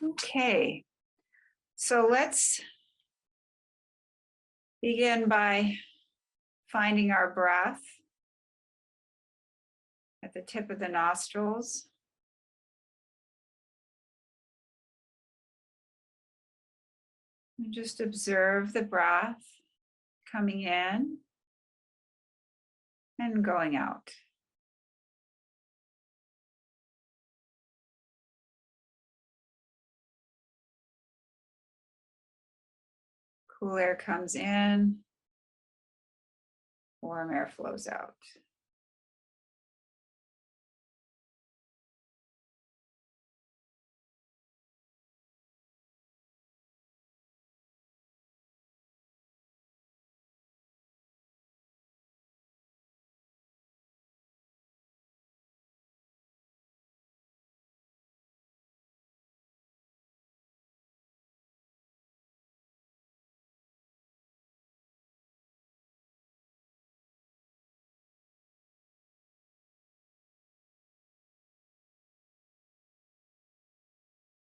Okay, so let's begin by finding our breath at the tip of the nostrils. And just observe the breath coming in and going out. Cool air comes in, warm air flows out.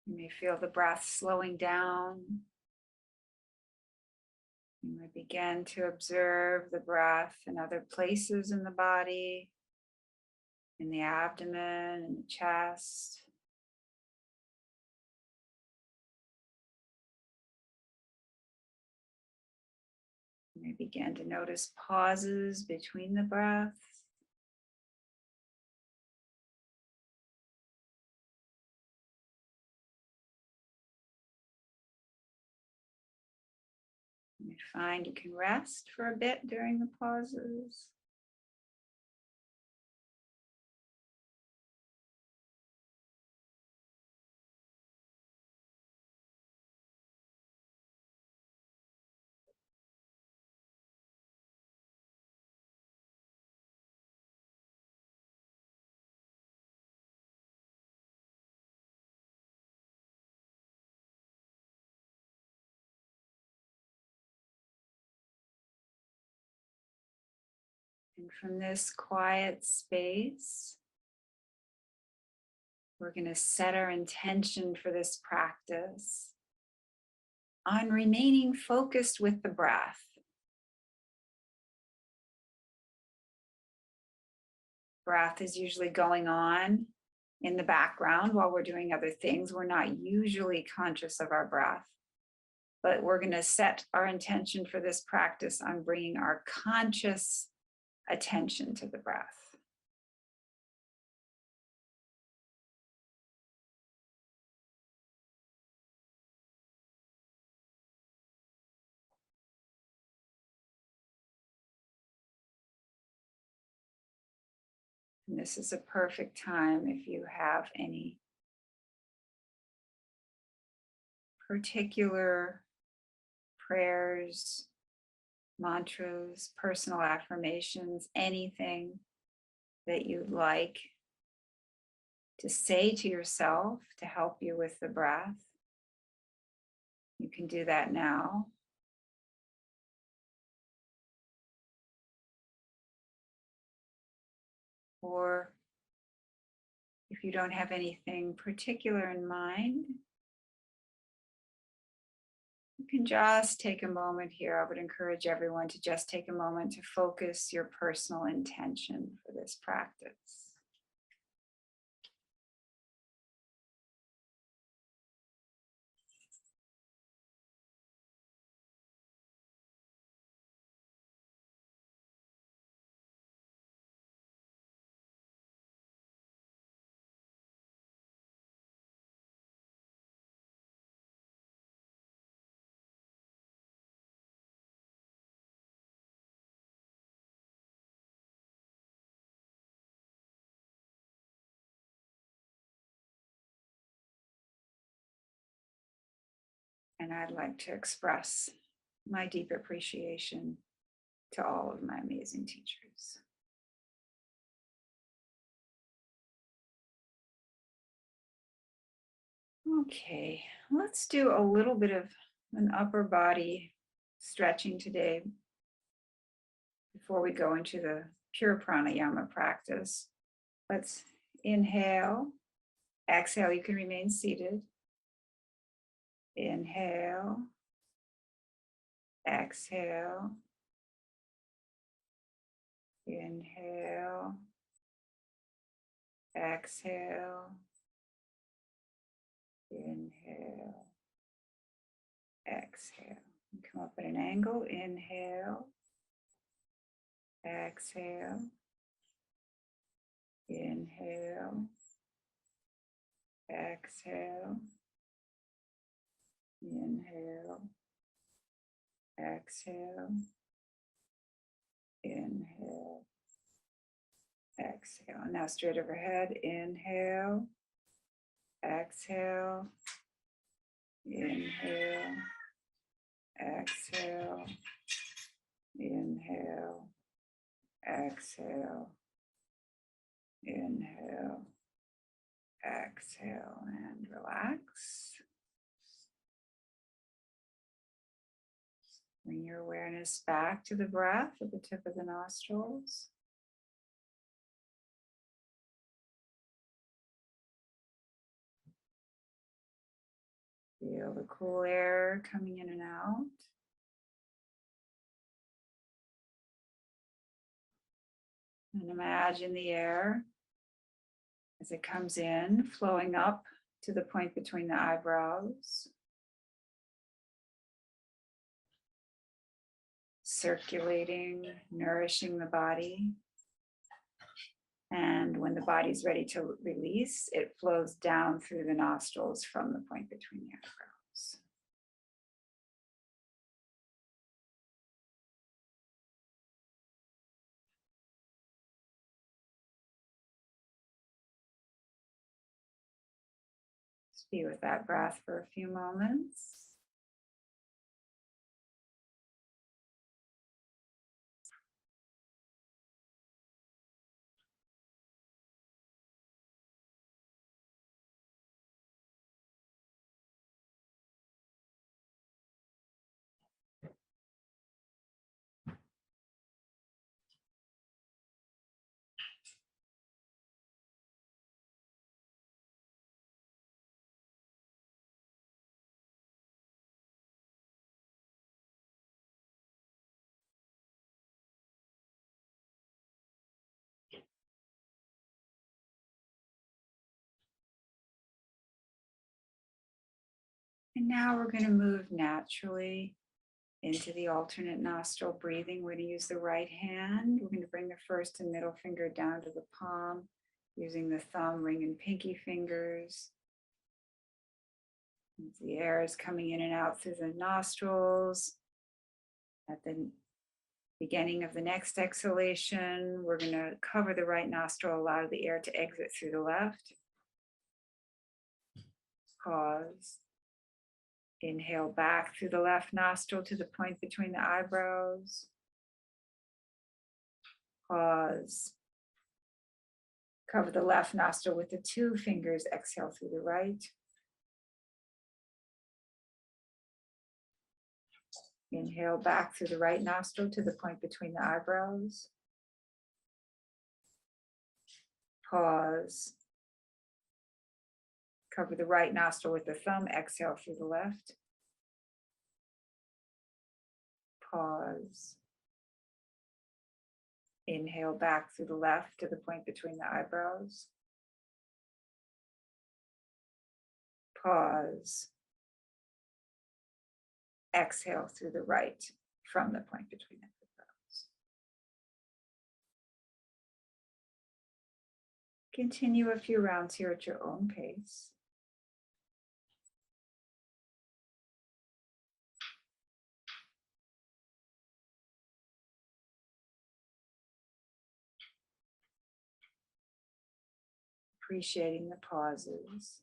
You may feel the breath slowing down. You may begin to observe the breath in other places in the body, in the abdomen, in the chest. You may begin to notice pauses between the breaths. You may find you can rest for a bit during the pauses. And from this quiet space, we're going to set our intention for this practice on remaining focused with the breath. Breath is usually going on in the background while we're doing other things. We're not usually conscious of our breath, but we're going to set our intention for this practice on bringing our conscious attention to the breath. And this is a perfect time if you have any particular prayers, mantras, personal affirmations, anything that you'd like to say to yourself to help you with the breath. You can do that now. Or if you don't have anything particular in mind, you can just take a moment here. I would encourage everyone to just take a moment to focus your personal intention for this practice. And I'd like to express my deep appreciation to all of my amazing teachers. Okay, let's do a little bit of an upper body stretching today before we go into the pure pranayama practice. Let's inhale, exhale, you can remain seated. Inhale, exhale, inhale, exhale, inhale, exhale. And come up at an angle, inhale, exhale, inhale, exhale, inhale, exhale, inhale, exhale. Now straight overhead, inhale, exhale, inhale, exhale, inhale, exhale, inhale, exhale, and relax. Bring your awareness back to the breath at the tip of the nostrils. Feel the cool air coming in and out. And imagine the air as it comes in, flowing up to the point between the eyebrows, circulating, nourishing the body. And when the body's ready to release, it flows down through the nostrils from the point between the eyebrows. Just be with that breath for a few moments. And now we're going to move naturally into the alternate nostril breathing. We're going to use the right hand. We're going to bring the first and middle finger down to the palm, using the thumb, ring, and pinky fingers. As the air is coming in and out through the nostrils. At the beginning of the next exhalation, we're going to cover the right nostril, allow the air to exit through the left. Pause. Inhale back through the left nostril to the point between the eyebrows. Pause. Cover the left nostril with the two fingers. Exhale through the right. Inhale back through the right nostril to the point between the eyebrows. Pause. Cover the right nostril with the thumb. Exhale through the left. Pause. Inhale back through the left to the point between the eyebrows. Pause. Exhale through the right from the point between the eyebrows. Continue a few rounds here at your own pace. Appreciating the pauses.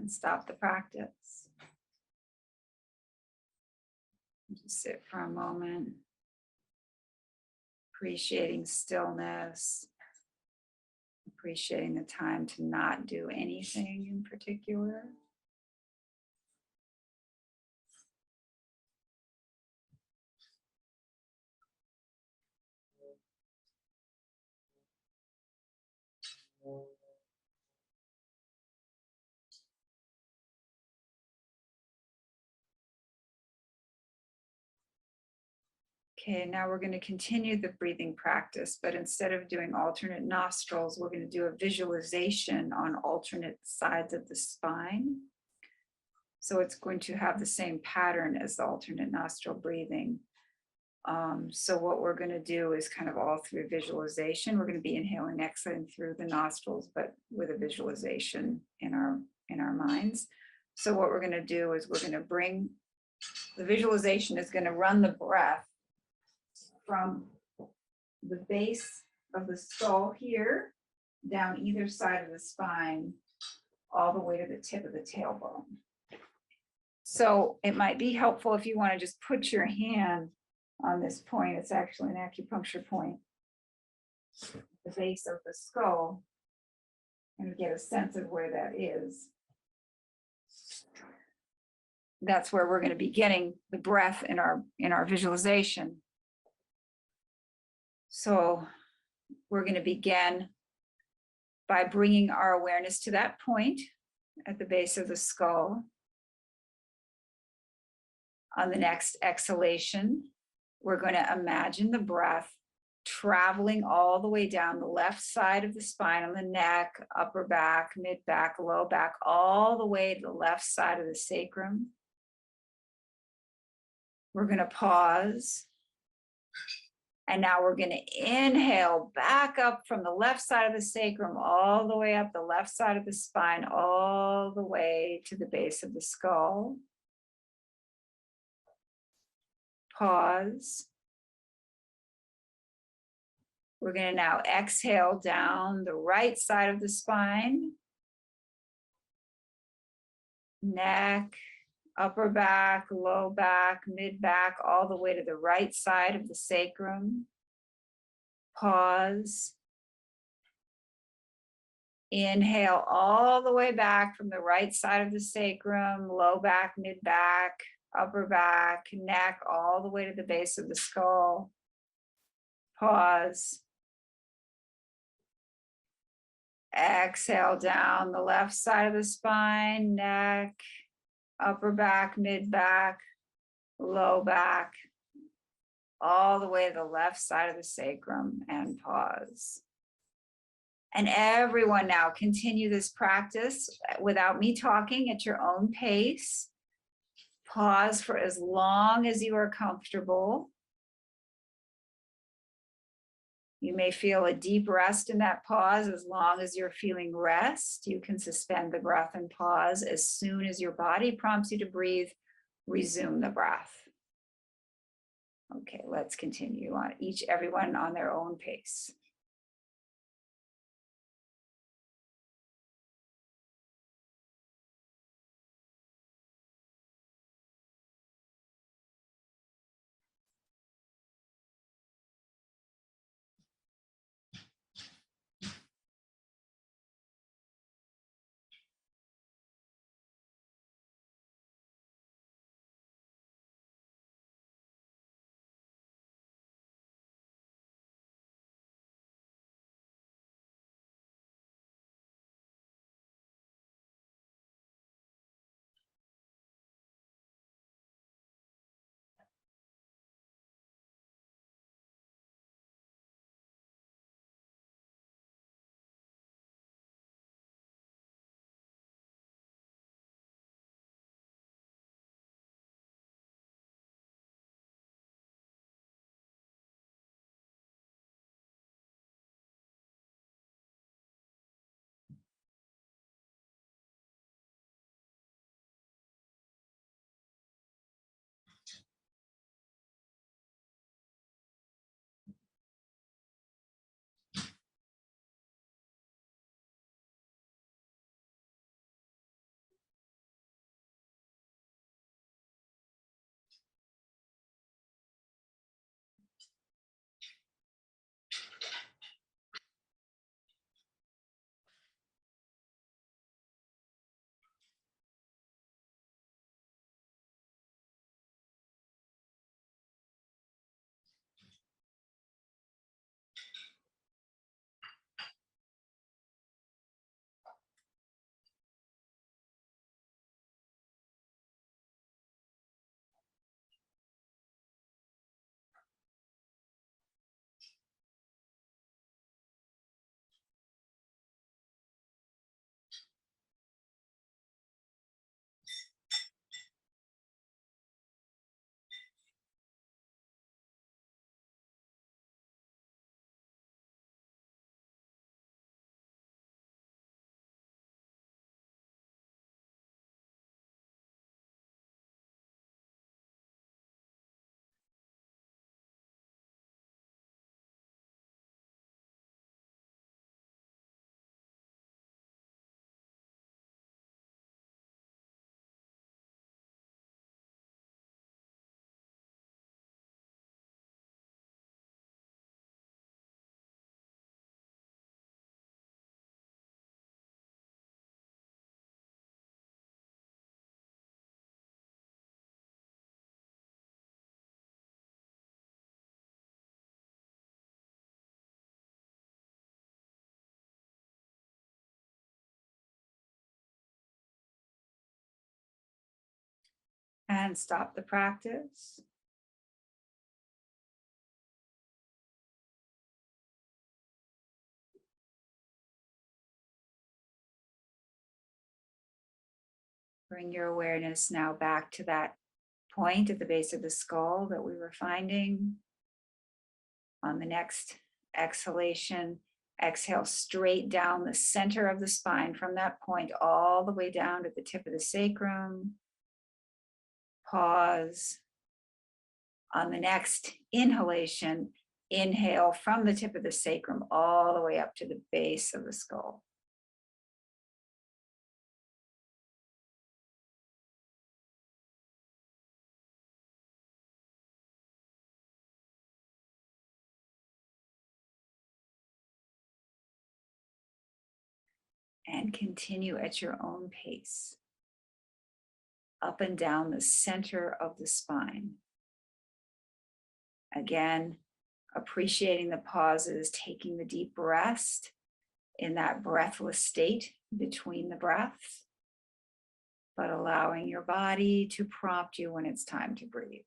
and stop the practice. Just sit for a moment, appreciating stillness, appreciating the time to not do anything in particular. Okay, now we're going to continue the breathing practice, but instead of doing alternate nostrils, we're going to do a visualization on alternate sides of the spine. So it's going to have the same pattern as the alternate nostril breathing. So what we're going to do is kind of all through visualization. We're going to be inhaling, exhaling through the nostrils, but with a visualization in our minds. So what we're going to do is we're going to bring the visualization is going to run the breath from the base of the skull here down either side of the spine all the way to the tip of the tailbone. So it might be helpful if you want to just put your hand on this point. It's actually an acupuncture point, the base of the skull, and get a sense of where that is. That's where we're going to be getting the breath in our visualization. So we're going to begin by bringing our awareness to that point at the base of the skull. On the next exhalation, we're going to imagine the breath traveling all the way down the left side of the spine on the neck, upper back, mid back, low back, all the way to the left side of the sacrum. We're going to pause. And now we're going to inhale back up from the left side of the sacrum, all the way up the left side of the spine, all the way to the base of the skull. Pause. We're going to now exhale down the right side of the spine, neck, upper back, low back, mid back, all the way to the right side of the sacrum. Pause. Inhale all the way back from the right side of the sacrum, low back, mid back, upper back, neck, all the way to the base of the skull. Pause. Exhale down the left side of the spine, neck, upper back, mid back, low back, all the way to the left side of the sacrum, and pause. And everyone now continue this practice without me talking at your own pace. Pause for as long as you are comfortable. You may feel a deep rest in that pause. As long as you're feeling rest, you can suspend the breath and pause. As soon as your body prompts you to breathe, resume the breath. Okay, let's continue on everyone on their own pace. And stop the practice. Bring your awareness now back to that point at the base of the skull that we were finding. On the next exhalation, exhale straight down the center of the spine from that point all the way down to the tip of the sacrum. Pause. On the next inhalation, inhale from the tip of the sacrum all the way up to the base of the skull. And continue at your own pace, up and down the center of the spine. Again, appreciating the pauses, taking the deep rest in that breathless state between the breaths, but allowing your body to prompt you when it's time to breathe.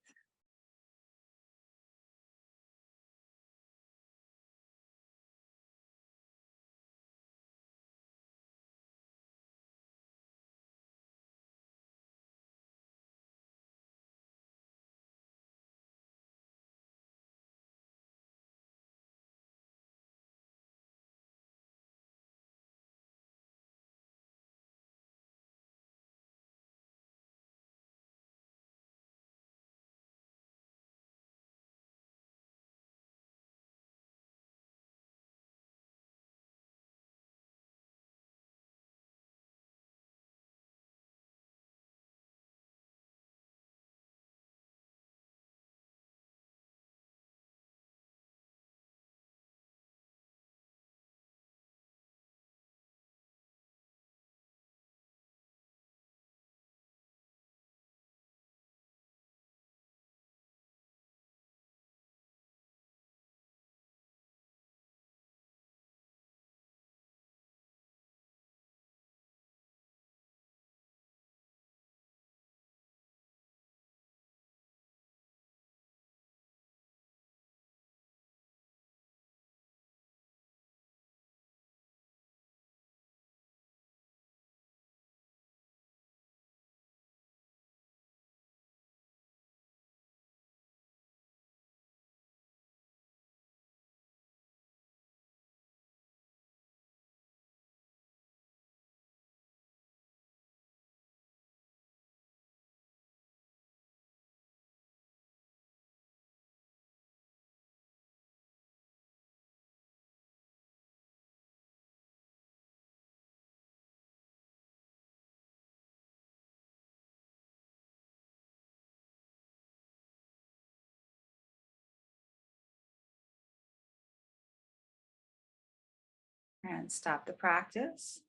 And stop the practice.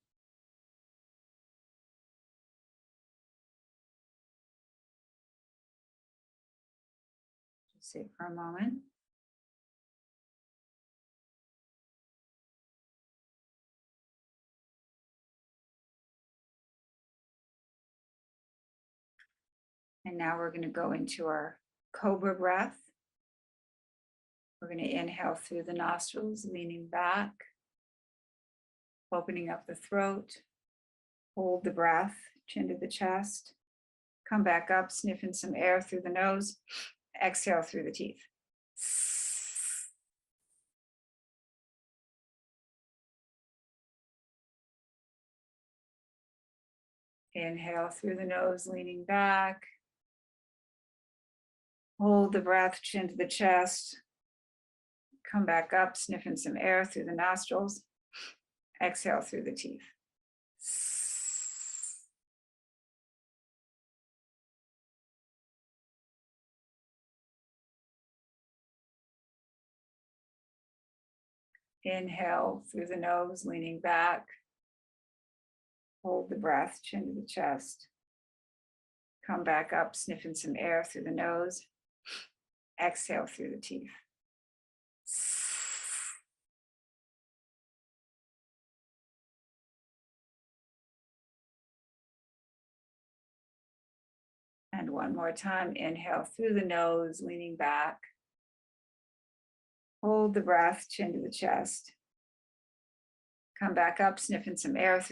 Just sit for a moment. And now we're going to go into our cobra breath. We're going to inhale through the nostrils, leaning back, opening up the throat. Hold the breath, chin to the chest. Come back up, sniff in some air through the nose. Exhale through the teeth. Inhale through the nose, leaning back. Hold the breath, chin to the chest. Come back up, sniff in some air through the nostrils. Exhale through the teeth. Inhale through the nose, leaning back. Hold the breath, chin to the chest. Come back up, sniff in some air through the nose. Exhale through the teeth. And one more time, inhale through the nose, leaning back. Hold the breath, chin to the chest. Come back up, sniffing some air through